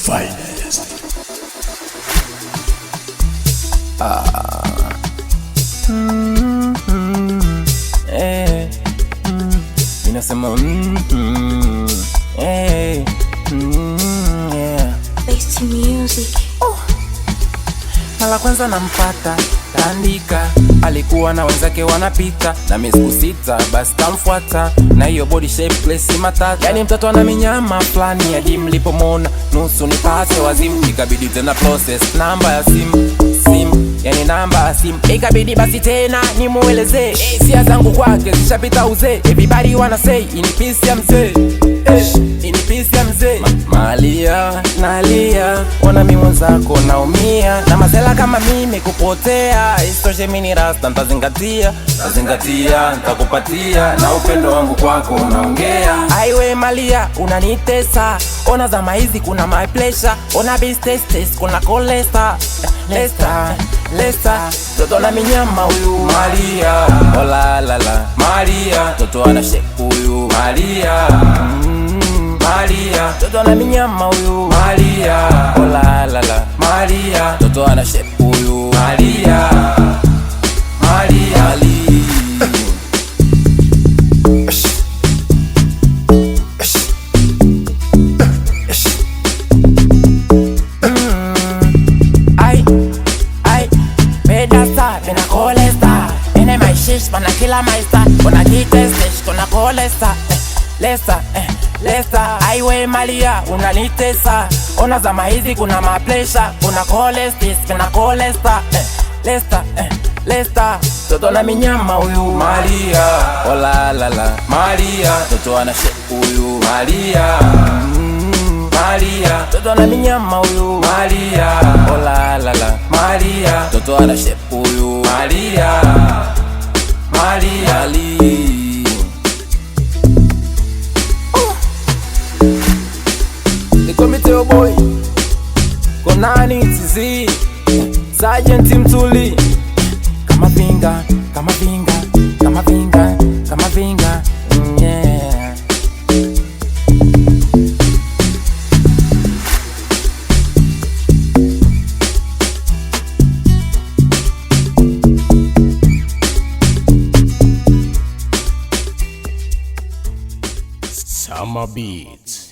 finest. Inasema Best music. mara kwanza nampata taandika, alikuwa na wenzake wanapita na siku sita, basi kamfuata na hiyo body shape place matata. Yani mtoto ana minyama flani ya dim, lipomona nusu nipate wazimu, ikabidi tena process namba ya simu yani namba ya simu, ikabidi basi tena nimueleze hisia zangu kwake zishapita uzee. Everybody wanna say ini peace ya mzee, ini peace ya mzee. Malia nalia, ona mimi zako naumia, na mazela kama mimi kupotea. Isitoshe mimi ni rasta, nitazingatia nitakupatia, na upendo wangu kwako unaongea. Aiwe Malia unanitesa, ona zama hizi kuna my pleasure, ona business kuna kolesta Lesta, toto na minyama huyu Malia, oh la la la Malia, toto ana shape huyu Malia, Malia, toto na minyama huyu Malia, oh la la la Malia, toto ana shape huyu Malia, Malia. Bena kolesta, ene my shish, bana kila maista, kona kitestesh, kona kolesta, Lesta, aiwe Malia, unanitesa, ona zama hizi kuna maplesha, kuna kolestis, bena kolesta, Lesta, toto na minyama huyu Malia, oh la la la Malia, toto ana shape huyu Malia, Malia, toto na minyama huyu Malia, oh la la la Malia, toto ana shape huyu Malia, Malia. Niko miteo boy, Konani TZ, Sergeant Mtuli, kama vinga, yeah. Summer Beats.